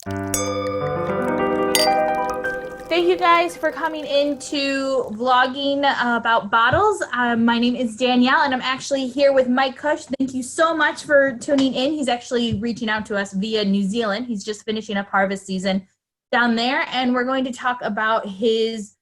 Thank you guys for coming into vlogging about bottles. My name is Danielle, and I'm actually here with Mike Kush. Thank you so much for tuning in. He's actually reaching out to us via New Zealand. He's just finishing up harvest season down there, and we're going to talk about his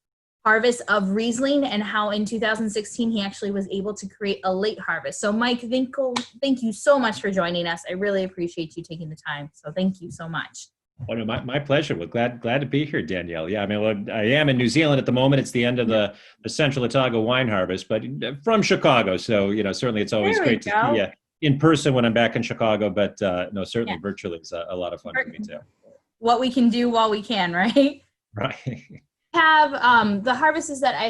harvest of Riesling and how in 2016 he actually was able to create a late harvest. So Mike, thank you so much for joining us. I really appreciate you taking the time. So thank you so much. Oh no, my pleasure. Well, glad to be here, Danielle. Yeah, I mean, well, I am in New Zealand at the moment. It's the end of the Central Otago wine harvest, but from Chicago. So, certainly it's always There we great to see go. you in person when I'm back in Chicago. But no, Yeah. certainly virtually is a lot of fun for me too. What we can do while we can, right? Right. Have the harvests that I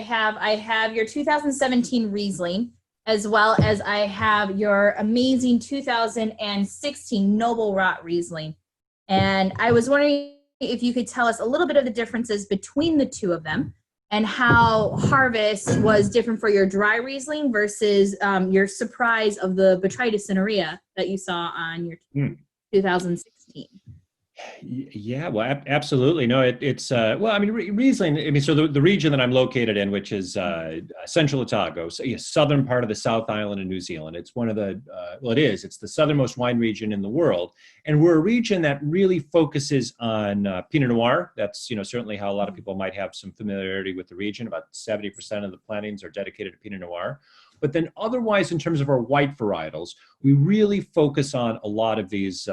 have your 2017 Riesling, as well as I have your amazing 2016 Noble Rot Riesling. And I was wondering if you could tell us a little bit of the differences between the two of them and how harvest was different for your dry Riesling versus your surprise of the botrytis cinerea that you saw on your 2016. Yeah, well, absolutely. No, it's well, I mean, Riesling. I mean, so the region that I'm located in, which is Central Otago, so southern part of the South Island of New Zealand. It's one of the well, it is. It's the southernmost wine region in the world, and we're a region that really focuses on Pinot Noir. That's certainly how a lot of people might have some familiarity with the region. About 70% of the plantings are dedicated to Pinot Noir. But then otherwise, in terms of our white varietals, we really focus on a lot of these,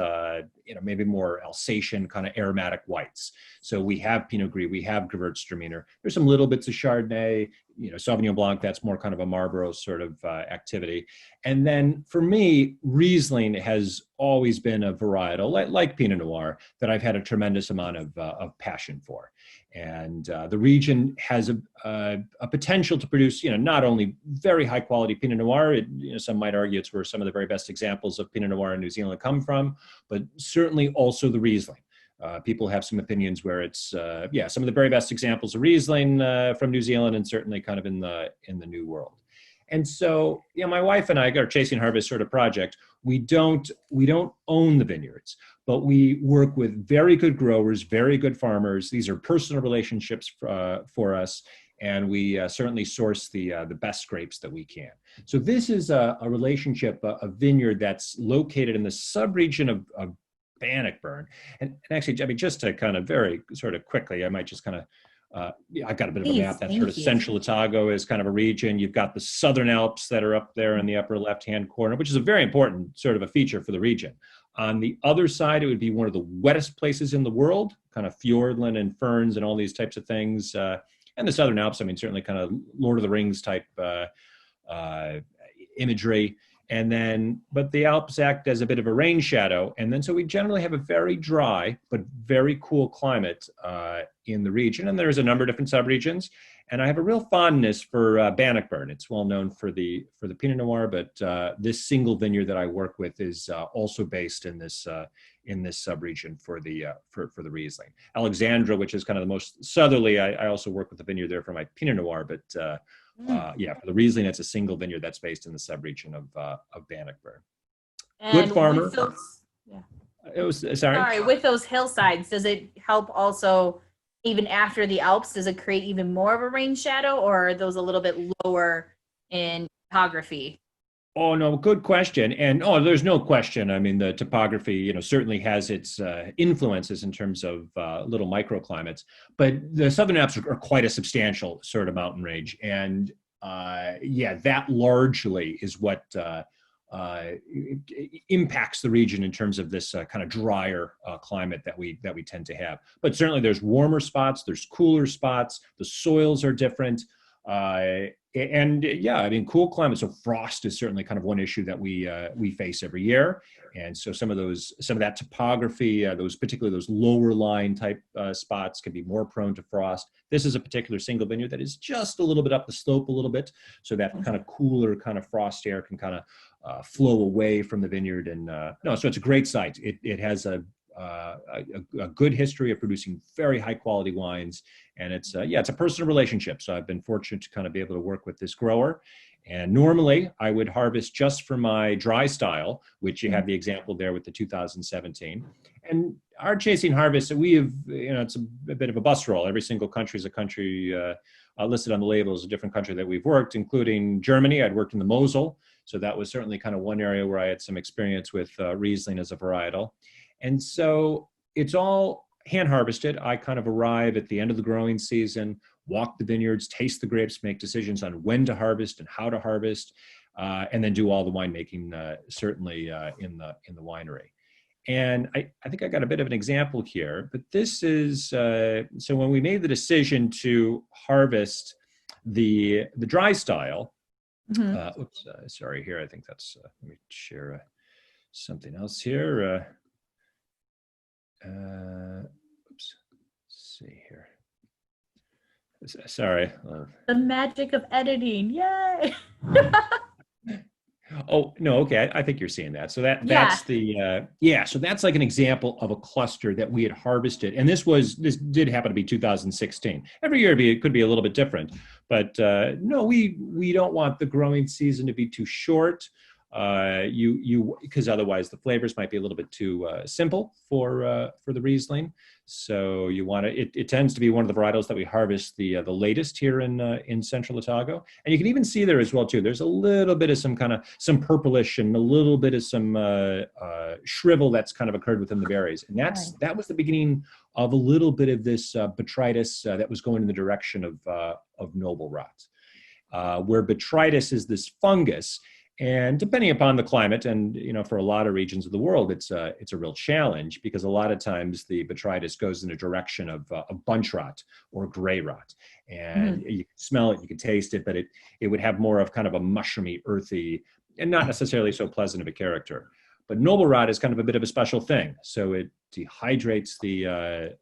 maybe more Alsatian kind of aromatic whites. So we have Pinot Gris, we have Gewürztraminer. There's some little bits of Chardonnay, Sauvignon Blanc, that's more kind of a Marlborough sort of activity. And then for me, Riesling has always been a varietal, like Pinot Noir, that I've had a tremendous amount of passion for. And the region has a potential to produce, not only very high quality Pinot Noir. Some might argue it's where some of the very best examples of Pinot Noir in New Zealand come from, but certainly also the Riesling. People have some opinions where it's, some of the very best examples of Riesling from New Zealand, and certainly kind of in the New World. And so, my wife and I, our Chasing Harvest sort of project, we don't own the vineyards, but we work with very good growers, very good farmers. These are personal relationships for us, and we certainly source the best grapes that we can. So this is a relationship, a vineyard that's located in the subregion of Bannockburn. And actually, I mean, just to kind of very sort of quickly, I might just kind of I've got a bit of a Please, map. That's thank sort of you. Central Otago is kind of a region. You've got the Southern Alps that are up there in the upper left-hand corner, which is a very important sort of a feature for the region. On the other side, it would be one of the wettest places in the world, kind of fiordland and ferns and all these types of things. And the Southern Alps, I mean, certainly kind of Lord of the Rings type imagery. And then, but the Alps act as a bit of a rain shadow. And then, so we generally have a very dry, but very cool climate in the region. And there's a number of different subregions. And I have a real fondness for Bannockburn. It's well known for the Pinot Noir, but this single vineyard that I work with is also based in this subregion for the Riesling. Alexandra, which is kind of the most southerly, I also work with the vineyard there for my Pinot Noir, but for the Riesling, it's a single vineyard that's based in the subregion of Bannockburn. And Good farmer. It was sorry, with those hillsides, does it help also, even after the Alps, does it create even more of a rain shadow, or are those a little bit lower in topography? Oh no, good question. And there's no question. I mean, the topography, certainly has its influences in terms of little microclimates. But the Southern Alps are quite a substantial sort of mountain range, and that largely is what impacts the region in terms of this kind of drier climate that we tend to have. But certainly, there's warmer spots, there's cooler spots. The soils are different. I mean, cool climate. So frost is certainly kind of one issue that we face every year. And so some of that topography, particularly those lower line type spots, can be more prone to frost. This is a particular single vineyard that is just a little bit up the slope a little bit, so that kind of cooler kind of frost air can kind of flow away from the vineyard. And so it's a great site. It has a good history of producing very high quality wines, and it's a personal relationship. So I've been fortunate to kind of be able to work with this grower, And normally I would harvest just for my dry style, which you have the example there with the 2017. And our chasing harvest, we have, it's a bit of a bus roll. Every single country is a country listed on the label as a different country that we've worked, including Germany. I'd worked in the Mosel. So that was certainly kind of one area where I had some experience with Riesling as a varietal. And so it's all hand harvested. I kind of arrive at the end of the growing season, walk the vineyards, taste the grapes, make decisions on when to harvest and how to harvest, and then do all the winemaking, certainly in the winery. And I think I got a bit of an example here, but this is, so when we made the decision to harvest the dry style, sorry here, I think that's, let me share something else here. Oops, let's see here. Sorry. The magic of editing, yay! Oh, no, okay. I think you're seeing that. So that's the, so that's like an example of a cluster that we had harvested. And this did happen to be 2016. Every year it could be a little bit different, but no, we don't want the growing season to be too short. Because otherwise the flavors might be a little bit too simple for the Riesling. So you want to. It tends to be one of the varietals that we harvest the latest here in Central Otago, and you can even see there as well too. There's a little bit of some purplish and a little bit of some shrivel that's kind of occurred within the berries, and that was the beginning of a little bit of this botrytis that was going in the direction of noble rot, where botrytis is this fungus. And depending upon the climate, and for a lot of regions of the world, it's a real challenge because a lot of times the botrytis goes in a direction of bunch rot or gray rot, and you can smell it, you can taste it, but it would have more of kind of a mushroomy, earthy, and not necessarily so pleasant of a character. But noble rot is kind of a bit of a special thing. So it dehydrates the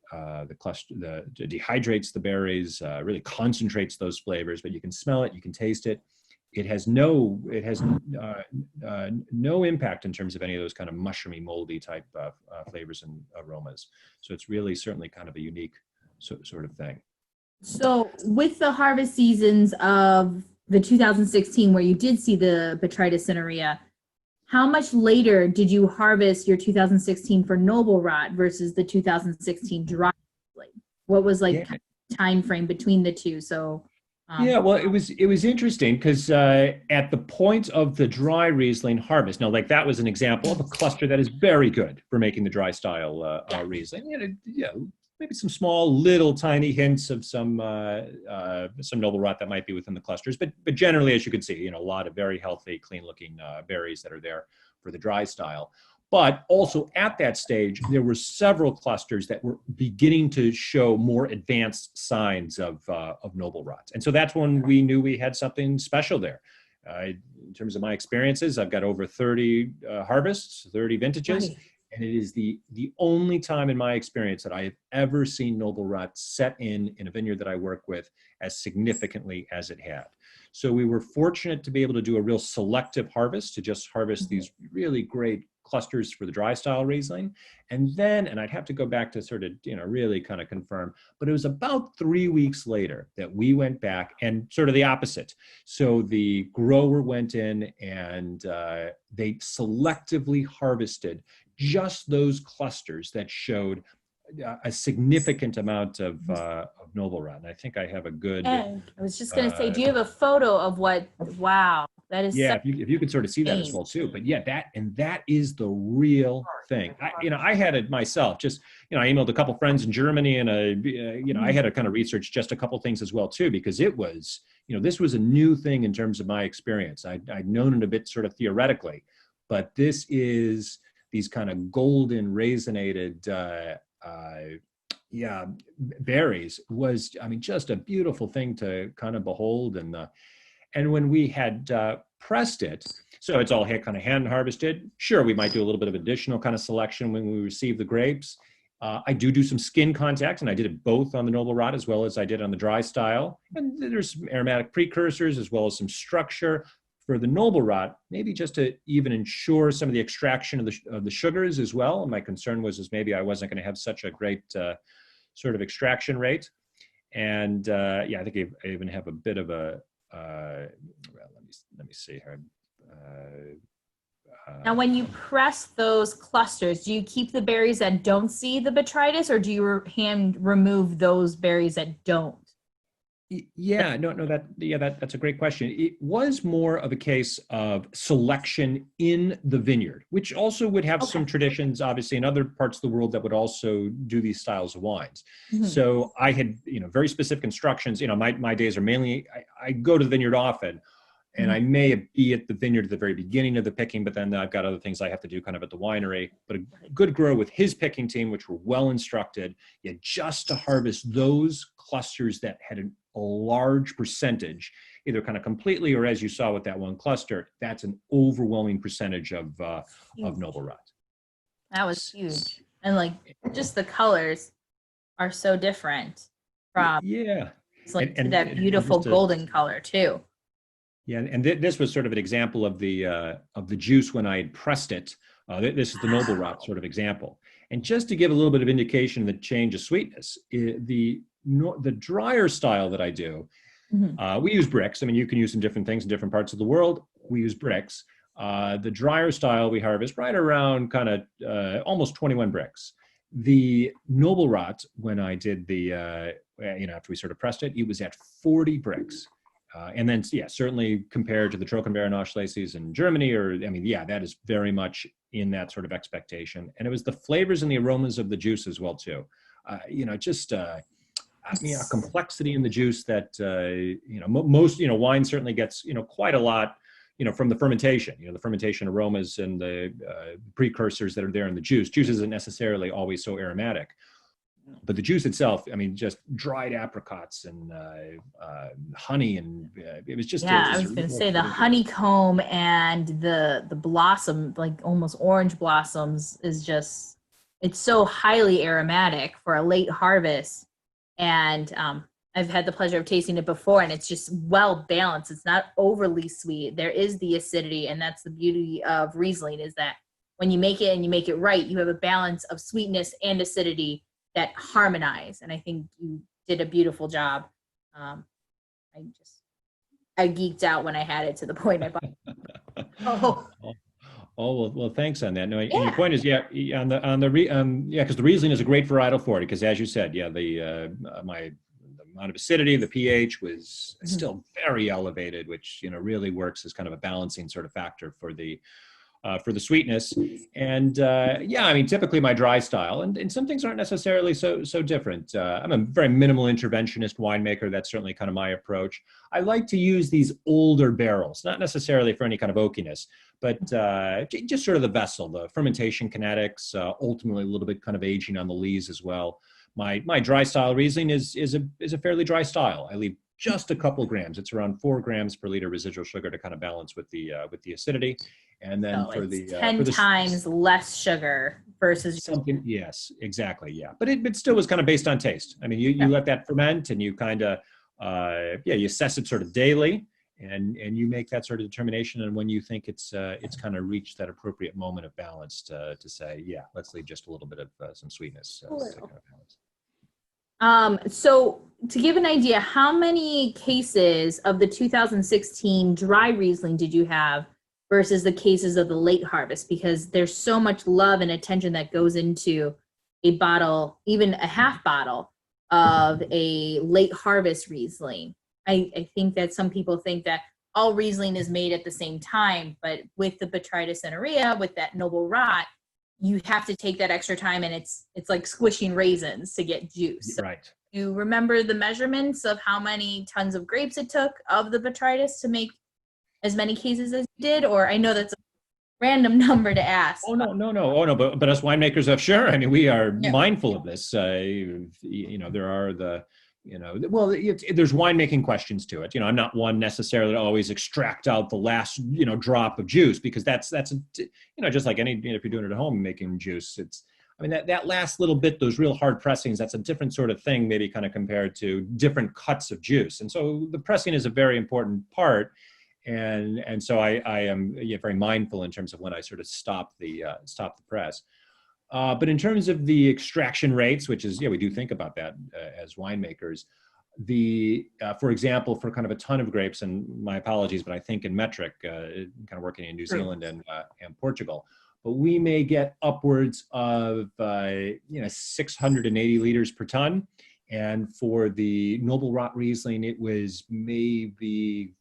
cluster, dehydrates the berries, really concentrates those flavors. But you can smell it, you can taste it. It has no impact in terms of any of those kind of mushroomy, moldy type flavors and aromas. So it's really certainly kind of a unique sort of thing. So with the harvest seasons of the 2016, where you did see the botrytis cinerea, how much later did you harvest your 2016 for noble rot versus the 2016 dry? What was time frame between the two? So. Well, it was interesting because at the point of the dry Riesling harvest, now that was an example of a cluster that is very good for making the dry style Riesling. Maybe some small, little, tiny hints of some noble rot that might be within the clusters, but generally, as you can see, a lot of very healthy, clean-looking berries that are there for the dry style. But also at that stage, there were several clusters that were beginning to show more advanced signs of noble rot. And so that's when we knew we had something special there. In terms of my experiences, I've got over 30 harvests, 30 vintages. Right. And it is the only time in my experience that I have ever seen noble rot set in a vineyard that I work with as significantly as it had. So we were fortunate to be able to do a real selective harvest, to just harvest these really great clusters for the dry style Riesling. And I'd have to go back to sort of, really kind of confirm, but it was about 3 weeks later that we went back and sort of the opposite. So the grower went in and they selectively harvested just those clusters that showed a significant amount of noble rot. And I think I have a good. I was just going to say, do you have a photo of what? Wow, that is. Yeah, if you could sort of see that as well too. But yeah, that is the real thing. I had it myself. Just I emailed a couple friends in Germany, and I had to kind of research just a couple things as well too, because it was this was a new thing in terms of my experience. I'd known it a bit sort of theoretically, but this is these kind of golden raisinated berries was, just a beautiful thing to kind of behold. And when we had pressed it, so it's all kind of hand harvested. Sure, we might do a little bit of additional kind of selection when we receive the grapes. I do some skin contact, and I did it both on the noble rot as well as I did on the dry style. And there's some aromatic precursors as well as some structure. For the noble rot, maybe just to even ensure some of the extraction of the sugars as well. And my concern was maybe I wasn't going to have such a great sort of extraction rate. And I think I even have a bit of a, let me let me see here. Now, when you press those clusters, do you keep the berries that don't see the botrytis, or do you hand remove those berries that don't? Yeah, no, that's a great question. It was more of a case of selection in the vineyard, which also would have Okay. some traditions, obviously, in other parts of the world that would also do these styles of wines. Mhm. So I had, very specific instructions. My days are mainly, I go to the vineyard often, and I may be at the vineyard at the very beginning of the picking, but then I've got other things I have to do kind of at the winery. But a good grower with his picking team, which were well instructed, just to harvest those clusters that had a large percentage, either kind of completely or, as you saw with that one cluster, that's an overwhelming percentage of noble rot. That was huge. And like just the colors are so different from Yeah. like to that beautiful golden color too. Yeah, and this was sort of an example of the juice when I had pressed it. This is the noble rot sort of example. And just to give a little bit of indication of the change of sweetness, the drier style that I do, we use bricks. I mean, you can use some different things in different parts of the world. We use bricks. The drier style we harvest right around kind of almost 21 bricks. The noble rot, when I did the, after we sort of pressed it, it was at 40 bricks. And then, certainly compared to the Trockenbeerenauslese in Germany, that is very much in that sort of expectation. And it was the flavors and the aromas of the juice as well, too. A complexity in the juice that, most, wine certainly gets, quite a lot, from the fermentation, the fermentation aromas and the precursors that are there in the juice. Juice isn't necessarily always so aromatic. But the juice itself, just dried apricots and honey, and it was just. Yeah, I was going to say the honeycomb and the blossom, like almost orange blossoms, is just, it's so highly aromatic for a late harvest. And I've had the pleasure of tasting it before, and it's just well balanced. It's not overly sweet. There is the acidity, and that's the beauty of Riesling, is that when you make it and you make it right, you have a balance of sweetness and acidity that harmonize. And I think you did a beautiful job. I geeked out when I had it to the point I bought it. Well, thanks on that. No, and your point is, because the Riesling is a great varietal for it, because as you said, the amount of acidity, the pH was still very elevated, which, really works as kind of a balancing sort of factor for the sweetness. And typically my dry style, and some things aren't necessarily so different. I'm a very minimal interventionist winemaker. That's certainly kind of my approach. I like to use these older barrels, not necessarily for any kind of oakiness, but just sort of the vessel, the fermentation kinetics, ultimately a little bit kind of aging on the lees as well. My dry style Riesling is a fairly dry style. I leave just a couple grams. It's around 4 grams per liter residual sugar to kind of balance with the acidity. And then for the 10 times less sugar versus something. Yes, exactly. Yeah. But it still was kind of based on taste. I mean, you let that ferment, and you kind of, you assess it sort of daily, and you make that sort of determination. And when you think it's kind of reached that appropriate moment of balance to say, let's leave just a little bit of some sweetness. To kind of balance. So to give an idea, how many cases of the 2016 dry Riesling did you have versus the cases of the late harvest? Because there's so much love and attention that goes into a bottle, even a half bottle of a late harvest Riesling. I think that some people think that all Riesling is made at the same time, but with the botrytis cinerea, with that noble rot, you have to take that extra time, and it's like squishing raisins to get juice. So right. you remember the measurements of how many tons of grapes it took of the botrytis to make as many cases as you did? Or I know that's a random number to ask. Oh, no. But us winemakers, sure. I mean, we are mindful of this. There are there's winemaking questions to it. I'm not one necessarily to always extract out the last, drop of juice, because that's just like any, if you're doing it at home, making juice, that last little bit, those real hard pressings, that's a different sort of thing, maybe kind of compared to different cuts of juice. And so the pressing is a very important part. And so I am very mindful in terms of when I sort of stop the press. But in terms of the extraction rates, which is, we do think about that as winemakers, For example, for kind of a ton of grapes, and my apologies, but I think in metric, kind of working in New Zealand and Portugal, but we may get upwards of 680 liters per ton. And for the Noble Rot Riesling, it was maybe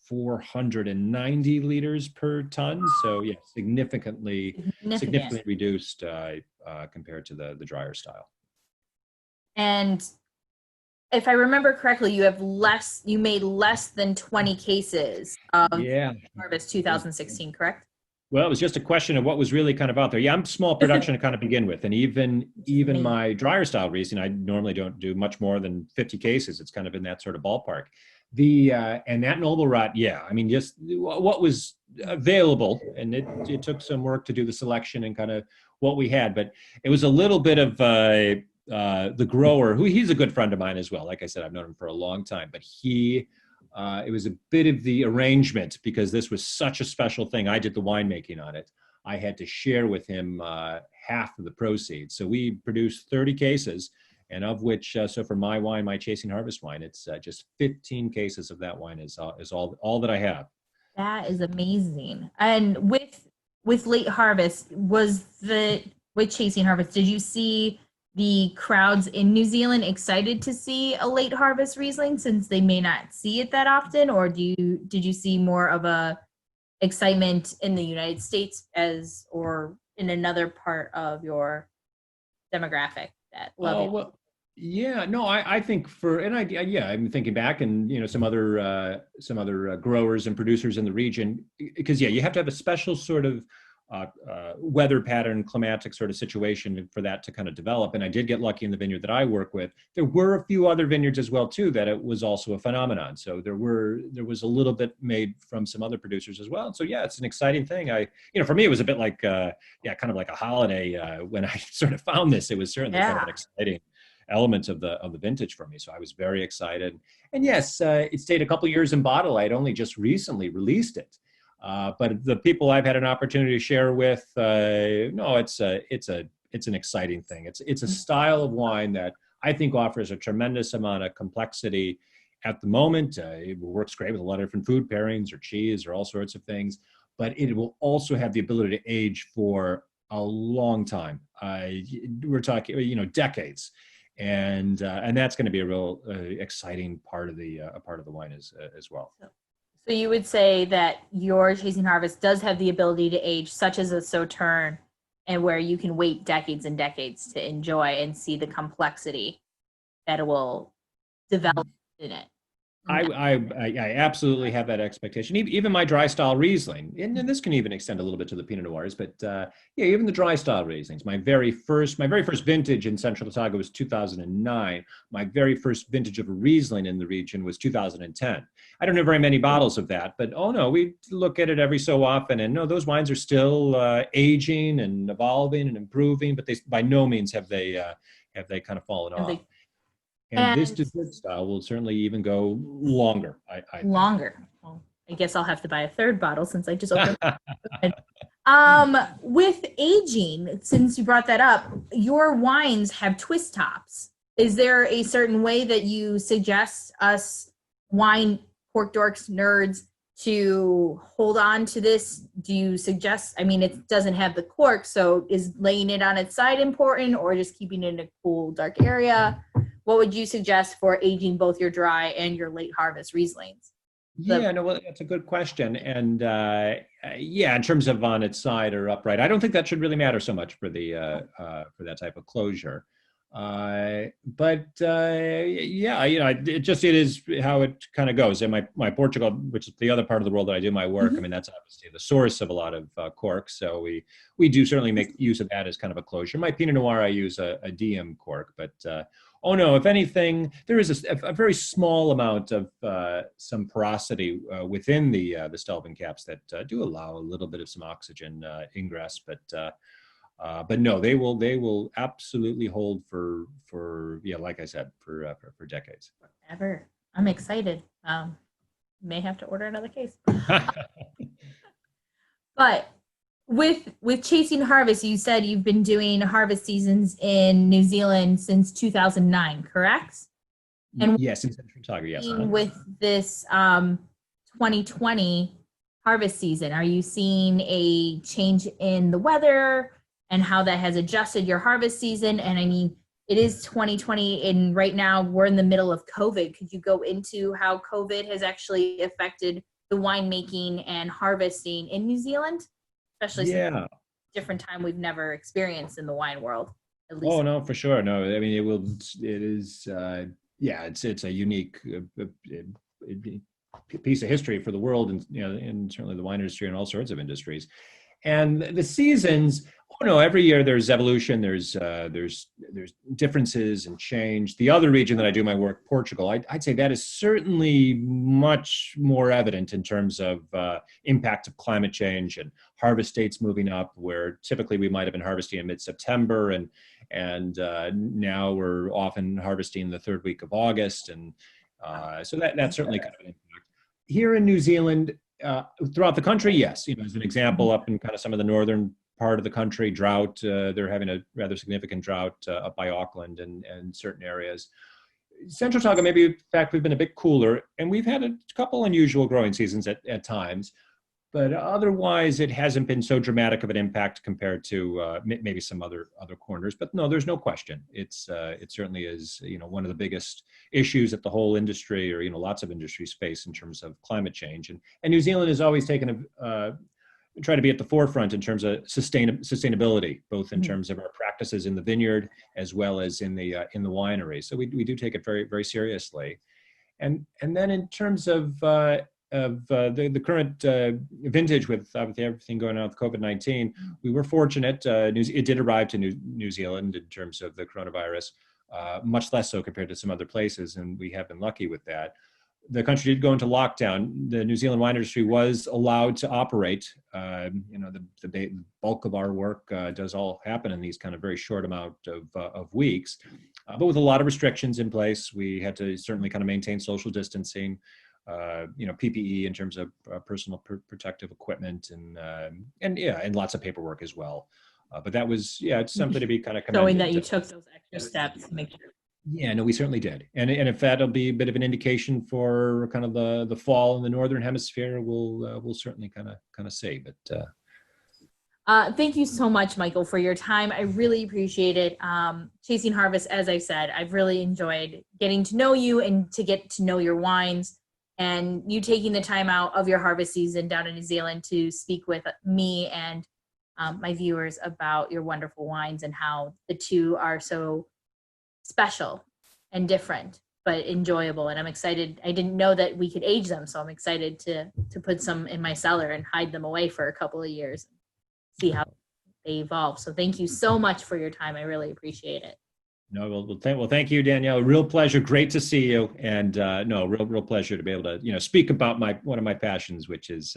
490 liters per ton. So yeah, significantly Significant. reduced compared to the drier style. And if I remember correctly, you made less than 20 cases of Yeah. Harvest 2016, correct? Well, it was just a question of what was really kind of out there. Yeah, I'm small production to kind of begin with. And even my drier style Riesling, I normally don't do much more than 50 cases. It's kind of in that sort of ballpark. And that Noble Rot, yeah, I mean, just what was available, and it took some work to do the selection and kind of what we had, but it was a little bit of the grower, who he's a good friend of mine as well. Like I said, I've known him for a long time, but it was a bit of the arrangement because this was such a special thing. I did the winemaking on it. I had to share with him half of the proceeds. So we produced 30 cases, and of which, so for my wine, my Chasing Harvest wine, it's just 15 cases of that wine is all that I have. That is amazing. And with late harvest, with Chasing Harvest, did you see the crowds in New Zealand excited to see a late harvest Riesling since they may not see it that often, or did you see more of a excitement in the United States or in another part of your demographic that love it? Well, yeah, no, I think I'm thinking back and some other growers and producers in the region, because yeah, you have to have a special sort of weather pattern, climatic sort of situation for that to kind of develop. And I did get lucky in the vineyard that I work with. There were a few other vineyards as well too that it was also a phenomenon. So there was a little bit made from some other producers as well. So yeah, it's an exciting thing. For me, it was a bit like kind of like a holiday when I sort of found this. It was certainly kind of an exciting element of the vintage for me. So I was very excited. And yes, it stayed a couple years in bottle. I'd only just recently released it. But the people I've had an opportunity to share with, no, it's an exciting thing. It's a style of wine that I think offers a tremendous amount of complexity at the moment. It works great with a lot of different food pairings or cheese or all sorts of things, but it will also have the ability to age for a long time. We're talking, decades. And that's going to be a real exciting part of the wine as well. So you would say that your Chasing Harvest does have the ability to age, such as a Sauterne, and where you can wait decades and decades to enjoy and see the complexity that it will develop in it. I absolutely have that expectation. Even my dry style Riesling, and this can even extend a little bit to the Pinot Noirs, but even the dry style Rieslings. My very first vintage in Central Otago was 2009. My very first vintage of a Riesling in the region was 2010. I don't have very many bottles of that, but we look at it every so often, and no, those wines are still aging and evolving and improving, but they by no means have they kind of fallen off. And this dessert style will certainly even go longer. I longer. Well, I guess I'll have to buy a third bottle since I just opened it. With aging, since you brought that up, your wines have twist tops. Is there a certain way that you suggest us wine cork dorks nerds to hold on to this? Do you suggest, it doesn't have the cork, so is laying it on its side important, or just keeping it in a cool, dark area? What would you suggest for aging both your dry and your late harvest Rieslings? Well, that's a good question. And in terms of on its side or upright, I don't think that should really matter so much for for that type of closure. It is how it kind of goes. And my Portugal, which is the other part of the world that I do my work, that's obviously the source of a lot of cork. So we do certainly make use of that as kind of a closure. My Pinot Noir, I use a DM cork, but if anything, there is a very small amount of some porosity within the Stelvin caps that do allow a little bit of some oxygen ingress, but no, they will absolutely hold for like I said, for decades. Ever. I'm excited. May have to order another case. But with Chasing Harvest, you said you've been doing harvest seasons in New Zealand since 2009, correct? And Yes, in Central Otago, yes. with this 2020 harvest season, are you seeing a change in the weather and how that has adjusted your harvest season? And I mean, it is 2020 and right now we're in the middle of COVID. Could you go into how COVID has actually affected the winemaking and harvesting in New Zealand, especially since Yeah. it's a different time we've never experienced in the wine world, at least? Oh no, for sure. No, I mean it will. It is. Yeah, it's a unique piece of history for the world, and and certainly the wine industry and all sorts of industries. And the seasons, oh no, every year there's evolution, there's differences and change. The other region that I do my work, Portugal, I'd say that is certainly much more evident in terms of impact of climate change and harvest dates moving up, where typically we might have been harvesting in mid-September, and now we're often harvesting the third week of August, and so that's certainly kind of an impact. Here in New Zealand, throughout the country, yes. As an example, up in kind of some of the northern part of the country, drought. They're having a rather significant drought up by Auckland and certain areas. Central Otago, maybe in fact, we've been a bit cooler, and we've had a couple unusual growing seasons at times. But otherwise, it hasn't been so dramatic of an impact compared to maybe some other corners. But no, there's no question. It certainly is one of the biggest issues that the whole industry, or lots of industries face in terms of climate change. And New Zealand has always taken try to be at the forefront in terms of sustainability, both in terms of our practices in the vineyard as well as in the winery. So we do take it very, very seriously. And then in terms of the current vintage with everything going on with COVID-19, we were fortunate. It did arrive to New Zealand in terms of the coronavirus, much less so compared to some other places, and we have been lucky with that. The country did go into lockdown. The New Zealand wine industry was allowed to operate. The bulk of our work does all happen in these kind of very short amount of weeks, but with a lot of restrictions in place. We had to certainly kind of maintain social distancing. PPE in terms of personal protective equipment, and lots of paperwork as well. But that was, it's something to be kind of commended. Showing that you took those extra steps to make sure. Yeah, no, we certainly did. And if that'll be a bit of an indication for kind of the fall in the Northern Hemisphere, we'll certainly kind of see. But thank you so much, Michael, for your time. I really appreciate it. Chasing Harvest, as I said, I've really enjoyed getting to know you and to get to know your wines, and you taking the time out of your harvest season down in New Zealand to speak with me and my viewers about your wonderful wines and how the two are so special and different, but enjoyable. And I'm excited. I didn't know that we could age them, so I'm excited to put some in my cellar and hide them away for a couple of years, see how they evolve. So thank you so much for your time. I really appreciate it. no, well, thank you, Danielle. Real pleasure. Great to see you. And no, real pleasure to be able to speak about one of my passions, which is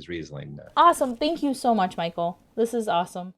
Riesling. Awesome. Thank you so much, Michael. This is awesome.